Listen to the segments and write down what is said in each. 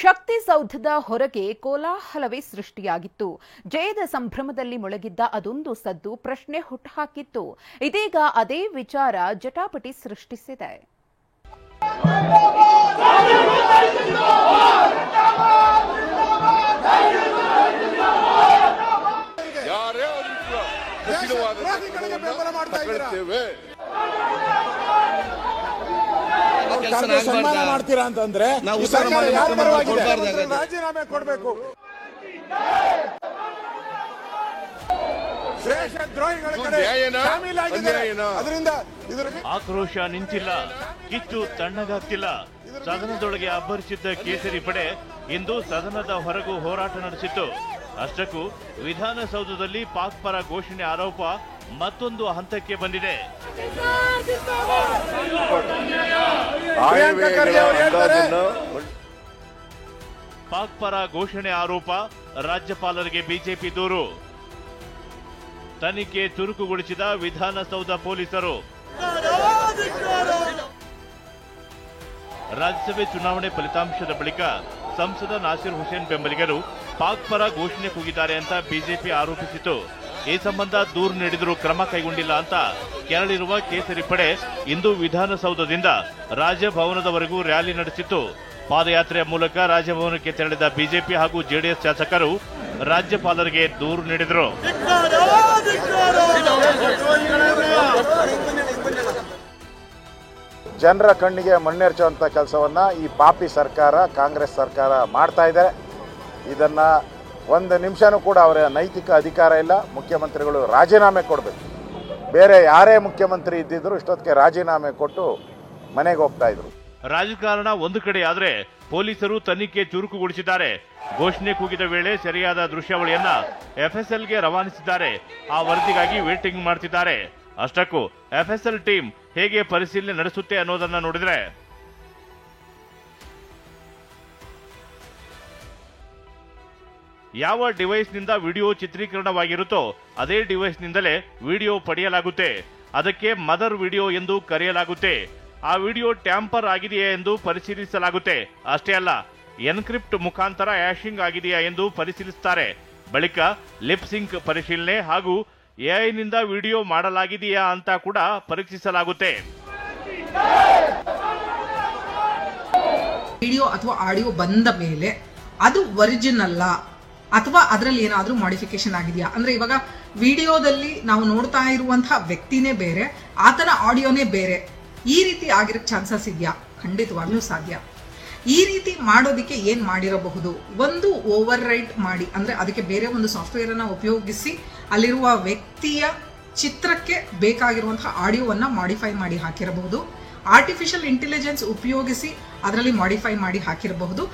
ಶಕ್ತಿಸೌಧದ ಹೊರಗೆ ಕೋಲಾಹಲವೇ ಸೃಷ್ಟಿಯಾಗಿತ್ತು. ಜಯದ ಸಂಭ್ರಮದಲ್ಲಿ ಮೊಳಗಿದ್ದ ಅದೊಂದು ಸದ್ದು ಪ್ರಶ್ನೆ ಹುಟ್ಟುಹಾಕಿತ್ತು. ಇದೀಗ ಅದೇ ವಿಚಾರ ಜಟಾಪಟಿ ಸೃಷ್ಟಿಸಿದೆ. ಸನ್ಮಾನ ಮಾಡ್ತೀರಾ ಅಂತಂದ್ರೆ ರಾಜೀನಾಮೆ ಕೊಡಬೇಕು. ಆಕ್ರೋಶ ನಿಂತಿಲ್ಲ, ಕಿಚ್ಚು ತಣ್ಣಗಾಗ್ತಿಲ್ಲ. ಸದನದೊಳಗೆ ಅಬ್ಬರಿಸಿದ್ದ ಕೇಸರಿ ಪಡೆ ಇಂದು ಸದನದ ಹೊರಗೂ ಹೋರಾಟ ನಡೆಸಿತ್ತು. ಅಷ್ಟಕ್ಕೂ ವಿಧಾನಸೌಧದಲ್ಲಿ ಪಾಕ್ ಪರ ಘೋಷಣೆ ಆರೋಪ ಮತ್ತೊಂದು ಹಂತಕ್ಕೆ ಬಂದಿದೆ. ಪಾಕ್ ಪರ ಘೋಷಣೆ ಆರೋಪ, ರಾಜ್ಯಪಾಲರಿಗೆ ಬಿಜೆಪಿ ದೂರು. ತನಿಖೆ ಚುರುಕುಗೊಳಿಸಿದ ವಿಧಾನಸೌಧ ಪೊಲೀಸರು. ರಾಜ್ಯಸಭೆ ಚುನಾವಣೆ ಫಲಿತಾಂಶದ ಬಳಿಕ ಸಂಸದ ನಾಸಿರ್ ಹುಸೇನ್ ಬೆಂಬಲಿಗರು ಪಾಕ್ ಪರ ಘೋಷಣೆ ಕೂಗಿದ್ದಾರೆ ಅಂತ ಬಿಜೆಪಿ ಆರೋಪಿಸಿತು. ಈ ಸಂಬಂಧ ದೂರು ನೀಡಿದರೂ ಕ್ರಮ ಕೈಗೊಂಡಿಲ್ಲ ಅಂತ ಕೆರಳಿರುವ ಕೇಸರಿ ಪಡೆ ಇಂದು ವಿಧಾನಸೌಧದಿಂದ ರಾಜಭವನದವರೆಗೂ ರ್ಯಾಲಿ ನಡೆಸಿತ್ತು. ಪಾದಯಾತ್ರೆಯ ಮೂಲಕ ರಾಜಭವನಕ್ಕೆ ತೆರಳಿದ ಬಿಜೆಪಿ ಹಾಗೂ ಜೆಡಿಎಸ್ ಶಾಸಕರು ರಾಜ್ಯಪಾಲರಿಗೆ ದೂರು ನೀಡಿದರು. ಜನರ ಕಣ್ಣಿಗೆ ಮಣ್ಣೆರಚುವಂಥ ಕೆಲಸವನ್ನ ಈ ಪಾಪಿ ಸರ್ಕಾರ, ಕಾಂಗ್ರೆಸ್ ಸರ್ಕಾರ ಮಾಡ್ತಾ ಇದೆ. ಇದನ್ನ ಒಂದು ನಿಮಿಷನೂ ಕೂಡ ಅವರ ನೈತಿಕ ಅಧಿಕಾರ ಇಲ್ಲ. ಮುಖ್ಯಮಂತ್ರಿಗಳು ರಾಜೀನಾಮೆ ಕೊಡಬೇಕು. ಬೇರೆ ಯಾರೇ ಮುಖ್ಯಮಂತ್ರಿ ಇದ್ದಿದ್ರು ಇಷ್ಟೊತ್ತಿಗೆ ರಾಜೀನಾಮೆ ಕೊಟ್ಟು ಮನೆಗೆ ಹೋಗ್ತಾ ಇದ್ರು. ರಾಜಕಾರಣ ಒಂದು ಕಡೆ ಆದ್ರೆ ಪೊಲೀಸರು ತನಿಖೆ ಚುರುಕುಗೊಳಿಸಿದ್ದಾರೆ. ಘೋಷಣೆ ಕೂಗಿದ ವೇಳೆ ಸರಿಯಾದ ದೃಶ್ಯಾವಳಿಯನ್ನ ಎಫ್ಎಸ್ಎಲ್ಗೆ ರವಾನಿಸಿದ್ದಾರೆ. ಆ ವರದಿಗಾಗಿ ವೇಟಿಂಗ್ ಮಾಡ್ತಿದ್ದಾರೆ. ಅಷ್ಟಕ್ಕೂ ಎಫ್ಎಸ್ಎಲ್ ಟೀಮ್ ಹೇಗೆ ಪರಿಶೀಲನೆ ನಡೆಸುತ್ತೆ ಅನ್ನೋದನ್ನ ನೋಡಿದ್ರೆ ಯಾವ ಡಿವೈಸ್ನಿಂದ ವಿಡಿಯೋ ಚಿತ್ರೀಕರಣವಾಗಿರುತ್ತೋ ಅದೇ ಡಿವೈಸ್ನಿಂದಲೇ ವಿಡಿಯೋ ಪಡೆಯಲಾಗುತ್ತೆ. ಅದಕ್ಕೆ ಮದರ್ ವಿಡಿಯೋ ಎಂದು ಕರೆಯಲಾಗುತ್ತೆ. ಆ ವಿಡಿಯೋ ಟ್ಯಾಂಪರ್ ಆಗಿದೆಯಾ ಎಂದು ಪರಿಶೀಲಿಸಲಾಗುತ್ತೆ. ಅಷ್ಟೇ ಅಲ್ಲ, ಎನ್ಕ್ರಿಪ್ಟ್ ಮುಖಾಂತರ ಹ್ಯಾಶಿಂಗ್ ಆಗಿದೆಯಾ ಎಂದು ಪರಿಶೀಲಿಸುತ್ತಾರೆ. ಬಳಿಕ ಲಿಪ್ ಸಿಂಕ್ ಪರಿಶೀಲನೆ ಹಾಗೂ ಎಐನಿಂದ ವಿಡಿಯೋ ಮಾಡಲಾಗಿದೆಯಾ ಅಂತ ಕೂಡ ಪರೀಕ್ಷಿಸಲಾಗುತ್ತೆ. ವಿಡಿಯೋ ಅಥವಾ ಆಡಿಯೋ ಬಂದ ಮೇಲೆ ಅದು ಒರಿಜಿನಲ್ಲ ಅಥವಾ ಅದರಲ್ಲಿ ಏನಾದರೂ ಮಾಡಿಫಿಕೇಶನ್ ಆಗಿದೆಯಾ ಅಂದ್ರೆ ಇವಾಗ ವಿಡಿಯೋದಲ್ಲಿ ನಾವು ನೋಡ್ತಾ ಇರುವಂತಹ ವ್ಯಕ್ತಿನೇ ಬೇರೆ, ಆತನ ಆಡಿಯೋನೇ ಬೇರೆ, ಈ ರೀತಿ ಆಗಿರಕ್ಕೆ ಚಾನ್ಸಸ್ ಇದೆಯಾ? ಖಂಡಿತವಾಗ್ಲೂ ಸಾಧ್ಯ. ಈ ರೀತಿ ಮಾಡೋದಕ್ಕೆ ಏನ್ ಮಾಡಿರಬಹುದು? ಒಂದು ಓವರ್ ರೈಟ್ ಮಾಡಿ, ಅಂದ್ರೆ ಅದಕ್ಕೆ ಬೇರೆ ಒಂದು ಸಾಫ್ಟ್ವೇರ್ ಅನ್ನ ಉಪಯೋಗಿಸಿ ಅಲ್ಲಿರುವ ವ್ಯಕ್ತಿಯ ಚಿತ್ರಕ್ಕೆ ಬೇಕಾಗಿರುವಂತಹ ಆಡಿಯೋವನ್ನ ಮಾಡಿಫೈ ಮಾಡಿ ಹಾಕಿರಬಹುದು. ಆರ್ಟಿಫಿಷಿಯಲ್ ಇಂಟೆಲಿಜೆನ್ಸ್ ಉಪಯೋಗಿಸಿ ಅದರಲ್ಲಿ ಮಾಡಿಫೈ ಮಾಡಿ ಹಾಕಿರಬಹುದು.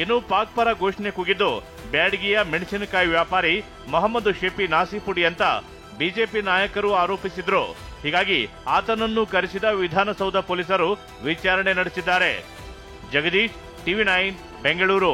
ಇನ್ನು ಪಾಕ್ ಪರ ಘೋಷಣೆ ಕೂಗಿದ್ದು ಬ್ಯಾಡಗಿಯ ಮೆಣಸಿನಕಾಯಿ ವ್ಯಾಪಾರಿ ಮೊಹಮ್ಮದ್ ಶಫಿ ನಾಸಿಪುಡಿ ಅಂತ ಬಿಜೆಪಿ ನಾಯಕರು ಆರೋಪಿಸಿದ್ರು. ಹೀಗಾಗಿ ಆತನನ್ನು ಕರೆಸಿದ ವಿಧಾನಸೌಧ ಪೊಲೀಸರು ವಿಚಾರಣೆ ನಡೆಸಿದ್ದಾರೆ. ಜಗದೀಶ್, ಟಿವಿ9, ಬೆಂಗಳೂರು.